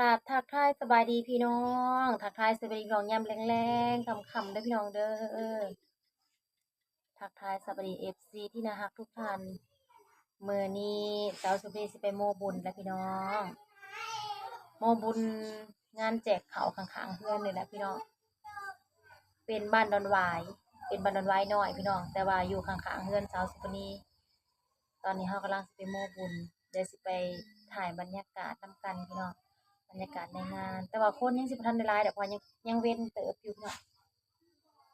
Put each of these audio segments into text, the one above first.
ครับทักทายสบายดีพี่น้องทักทายสบายดีพี่น้องยามแรงๆค่ำๆเด้อพี่น้องเด้อทักทายสบายดี FC ที่น่ารักทุกท่านมื้อนี้สาวสุพรีสิไปโมบุญแล้วพี่น้องโมบุญงานแจกข้าวข้างๆเฮือนนี่แหละพี่น้องเป็นบ้านดอนหวายเป็นบ้านดอนหวายน้อยพี่น้องแต่ว่าอยู่ข้างๆเฮือนสาวสุพรีตอนนี้เฮากำลังสิไปโมบุญเดี๋ยวสิไปถ่ายบรรยากาศนำกันพี่น้องบรรยากาศในงานแต่ว่าคนยังสิบ่ทันได้หลายดอกเพราะยังเว้นเติบอยู่พี่น้อง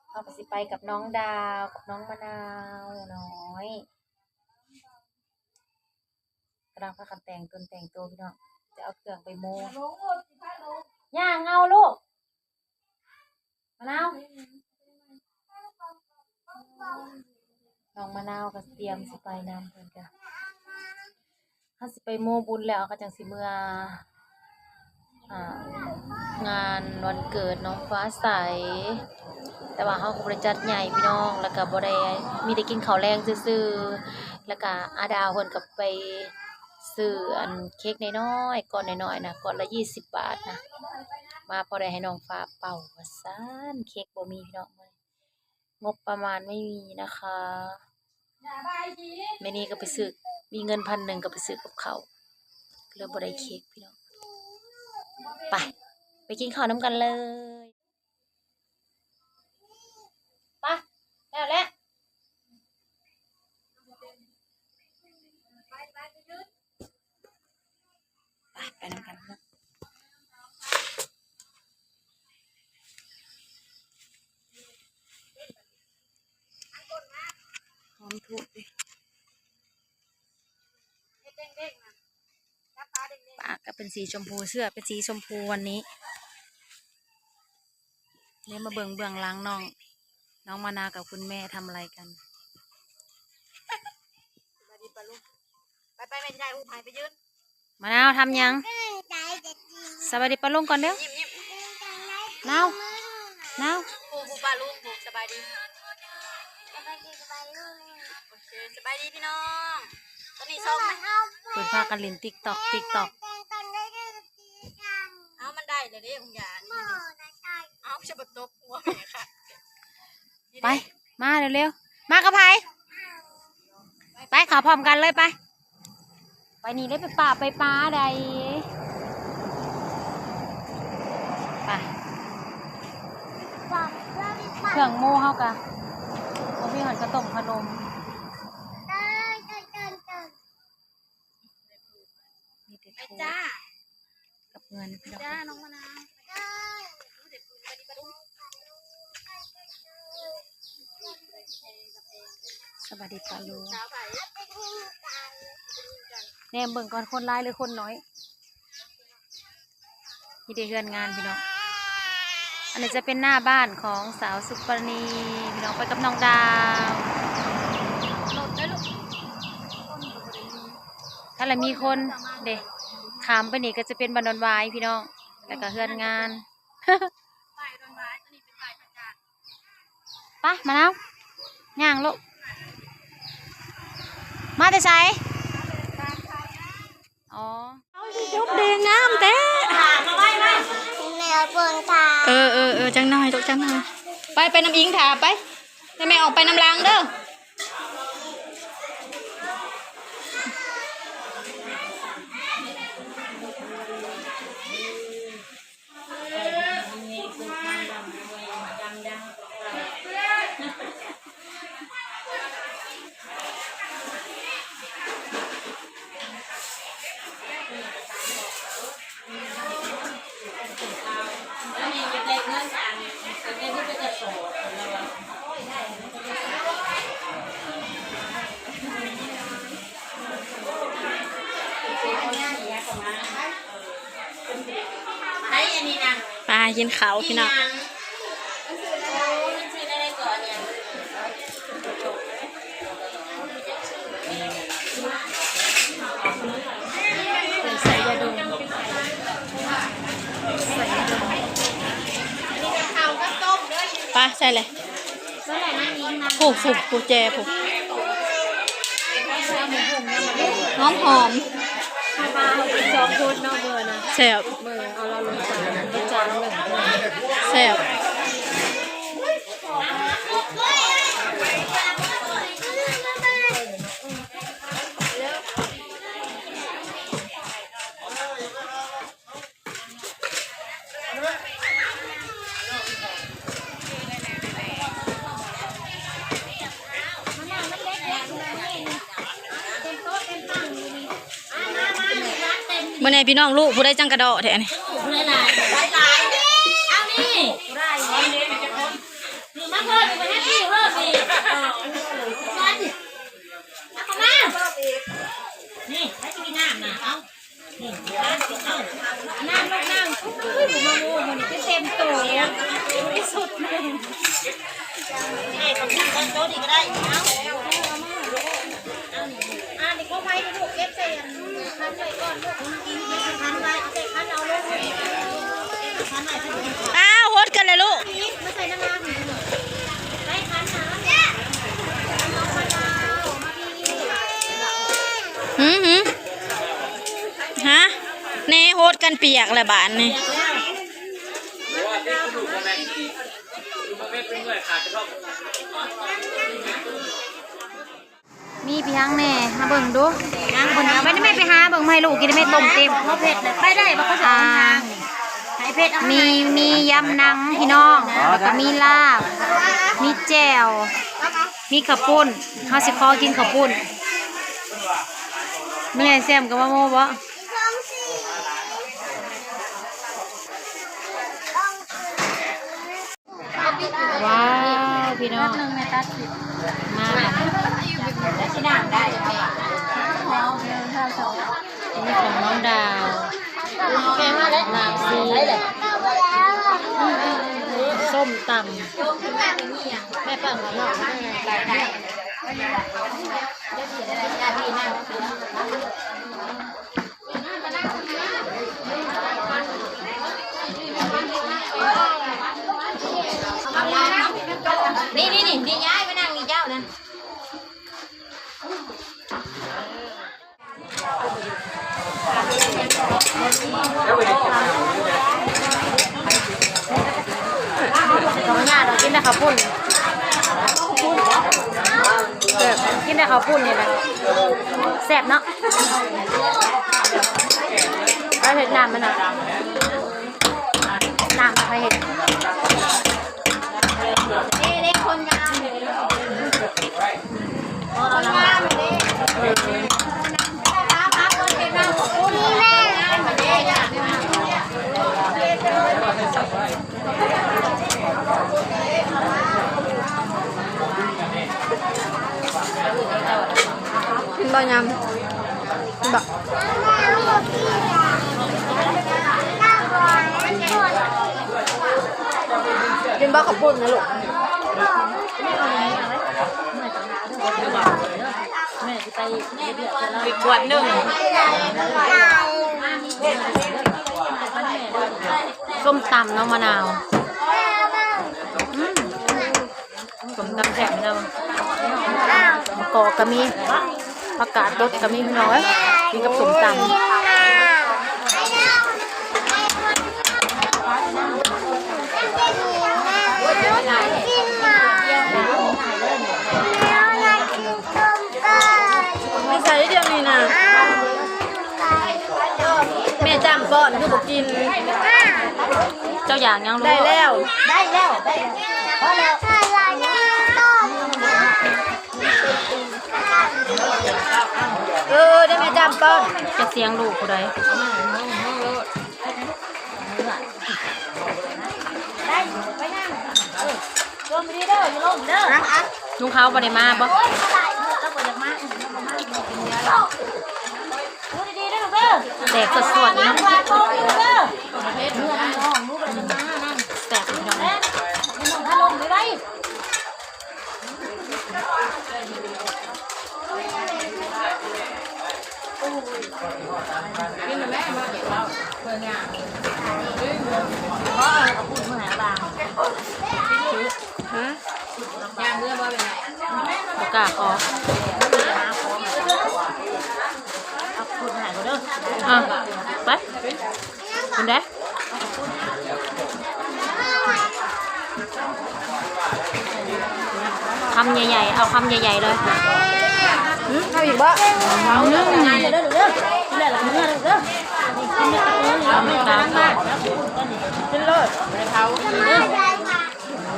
เฮาก็สิไปกับน้องดาวกับน้องมะนาวน้อยกำลังพากันแต่งตนแต่งตัวพี่น้องจะเอาเครื่องไปโมย่างเงาลูกมะนาวน้องมะนาวก็เตรียมสิไปนำเพิ่นจ้ะเฮาสิไปโมบุญแล้วก็จังสิเมื่องานวันเกิดน้องฟ้าใสแต่ว่าเฮาก็บ่ได้จัดใหญ่พี่น้องแล้วก็บ่ได้มีแต่กินข้าวแลงซื่อๆแล้วก็อาดาวเพิ่นก็ไปซื้ออันเค้กน้อยๆก้อนน้อยๆนะก้อนละ20 บาทนะมาพอได้ให้น้องฟ้าเป่าว่าซั่นเค้กบ่มีพี่น้องมื้อนี้งบประมาณไม่มีนะคะแม่นี่ก็ไปซื้อมีเงิน1,000ก็ไปซื้อกับข้าวเลยบ่ได้เค้กพี่น้องไปกินข้าวนำกันเลยไปแล้วแหละไปนำกันเนาะหอมถูกดิปากก็เป็นสีชมพูเสื้อเป็นสีชมพูวันนี้เนี่ยมาเบิ่งเบื้องหลังน้องมานากับคุณแม่ทำอะไรกันไปไม่ได้ผู้พายไปยืนมะนาวทำยังสวัสดีปะลุงก่อนเด้อน้าวผู้ปลาลูกผู้สบายดีโอเคสบายดีพี่น้องตอนนี้ส่งไหมเพิ่นพากันเล่นติ๊กตอกเอามันได้เลยเด้คุณยาเอาจะบดตบหัวแม่ค่ะไปมาเร็วๆมากับไผไปขอพร้อมกันเลยไปนี่เลยไปป่าใดไปเครื่องโม่เฮากะบ่มีหันกระต้มขนมมีแต่ ไป ทู จ้า กับเงินพี่น้อง จ้าน้องมะนาวสวัสดีปะลุง สาวไผ่ แนมเบิ่งก่อนคนร้ายหรือคนน้อยที่ได้เฮือนงานพี่น้องอันนี้จะเป็นหน้าบ้านของสาวสุปณีพี่น้องไปกับน้องดาวหล่นได้ลูกถ้าละมีคนเด็กขามไปนี่ก็จะเป็นบันดอนวายพี่น้องแล้วก็เฮือนงาน ป้ายโดนไม้ตัวนี้เป็นป้ายประกาศไปมาแล้วย่างลูกมาแต่ไสอ๋อยกเดงงามเต้แมวเบิ่งตาจังหน่อยลูกจังหน่อยไปน้ำอิงถาไปให้แม่ออกไปน้ำล้างเด้อปลากินเขาพี่น้องใส่ยาดมปลาใช่เลยผูกแจผูกหอม2 ชุดเนาะเบอร์นะแซ่บ เบอร์ แซ่บเมื่อไหร่พี่น้องลูกผู้ได้จังกระโดดแถวนี้ เอานี่มาเพิ่มมาให้พี่เพิ่มอีกมาดิเอาเข้ามานี่ให้กินน้ำนะเอานี่น้ำลูกน้ำอุ้ยผมมาโม่มันเต็มตัวที่สุดเลยนี่กับพี่คนโตดีก็ได้เอานี่เขาไปลูกเก็บเศษคันไว้ก่อนลูกคันไว้เศษคันเอาลูกคันไว้ อ้าวโฮดกันเลยลูก มาใส่น้ำมันได้คันน้ำเนี่ยเอามะนาวมาดีหืมฮะเน่โฮดกันเปียกเลยบ้านนี่มีพี่ฮังแน่หาเบิ่งดูนางคนนี้ไม่ได้ไม่ไปหาเบิ่งไม่ลูกกินได้ไม่ต้มเต็มเขาเผ็ดเลยไปได้บ่เขาจะเอาทางให้เผ็ดมียำนังพี่น้องแล้วก็มีลาบมีแจ่วมีข้าวปุ้นเฮาสิขอกินข้าวปุ้นเมื่อไงแซมกับว่าโมบ่ว้าวพี่น้องมาที่น้ำได้นี่ของน้องดาวลาบซีส้มตำแม่ปั่นของเรานี่ย้ายไปนั่งนี่เจ้านะของญาติเรากินได้ข้าวปุ้นกินได้ข้าวปุ้นนี่แหละแซ่บเนาะไปเห็ดน้ำมันนะน้ำไปเห็ดนี่คนงามเลยคนงามเลยนี่แม่กินบ่ยำบ่กินบ่ข้าวปุ้นนะลูกอีกขวดหนึ่งส้มตำน้องมะนาวส้มตำแซ่บนะมะกอกก็มีผักกาดรสก็มีพี่น้อยกินกับส้มตำไม่ใช่เดียวนี่นะแม่จำก่อนคือบอกกินเจ้าอย่างยังรู้ได้แล้วพอแล้วได้แม่จำก่อนจะเสียงลูกกูได้ลุงเขาบ่ได้มาบ่แตกสดๆเนาะแตกพี่น้องกินแม่มาเก็บเราเพื่อนงานเพราะอะไรกับพูดเมื่อไหร่บ้างฮะยางเมื่อบ่เป็นไงโอกาสขอเอาพูดหายก็เด้อไปคุณได้ คำใหญ่ๆเอาคำใหญ่ๆเลย เอาอีกบ่ เอาเด้อเด้อเด้อกินแล้วเด้อเด้อกินแล้วนี่กำลังมากินเลยไปเผา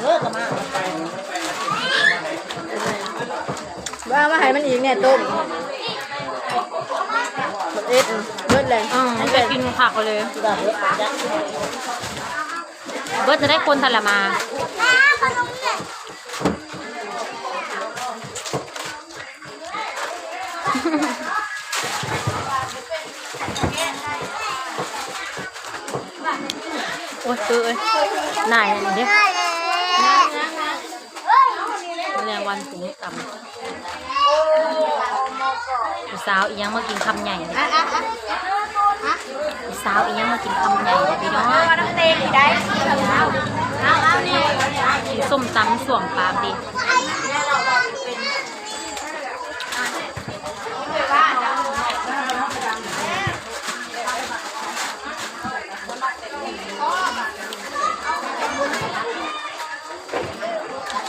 เด้อก็มา ว่ามาให้มันอีกเนี่ยต้มเอ็ดเบิดเลย มันจะกินผักไปเลยเบิร์ดจะได้คนทันละมา โอ้ยตื้อเอ้ยนายนี่เด้แรงวันถึงกำสาวอีกยังมากินคำใหญ่เลยสาวอีกยังมากินคำใหญ่เลยพี่น้อง น้ำเตงได้เอานี่ กินส้มตำส่วงปากดิ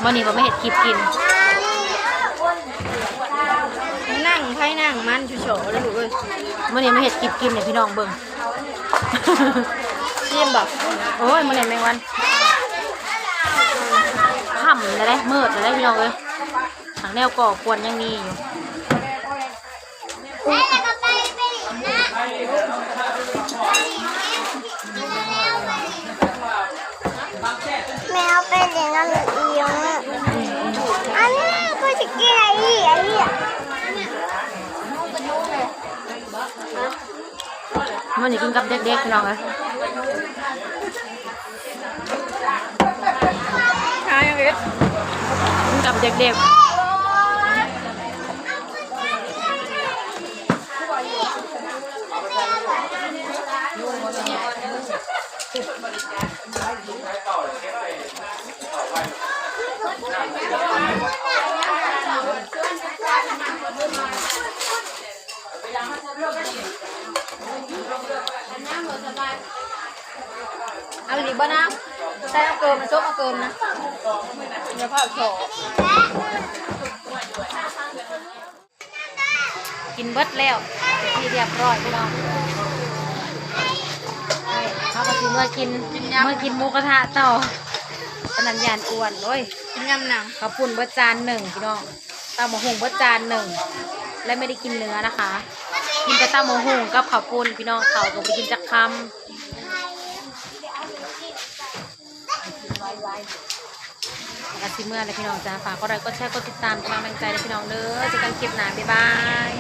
วันนี้ผมไม่เห็นคลิปกิน นั่งไพ่นั่งมันชูโฉเลยลูกเอ้ย วันนี้ไม่เห็นคลิปกินเนี่ยพี่น้องเบิ่ง เยี่ยมบอก โอ้ยมันเห็นแมงวันค่ำเลยได้มืดเลยได้พี่น้องเอ้ยทางแนวก่อกวนยังมีอยู่แมวเป็นอย่างนั้นเอียงอันนี้ก็จะกินอะไรอีก มันนี่กินกับเด็กๆพี่น้องเอ้ย หายังเอ็ด กินกับเด็กๆ เอาอีกบ่นะใส่เอาเกินมาซุปเอาเกินนะเดี๋ยวพ่อโฉ กินเบิดแล้วที่เรียบร้อยพี่น้องเขาก็คือเมื่อกินหมูกระทะต่อปนัญญาณอ้วนโอ้ย กินยำหนัง ข้าวปุ้นเบิดจานหนึ่งพี่น้องตำมะฮุงเบิดจานหนึ่งและไม่ได้กินเนื้อนะคะ กินแต่ตำมะฮุงกับข้าวปุ้นพี่น้องเขาก็ไปกินจักคำแล้วก็สิเมื่อเลยพี่น้องจ้าฝากกดไลค์กดแชร์กดติดตามเป็นกำลังใจให้พี่น้องเด้อเจอกันคลิปหน้าบ๊ายบาย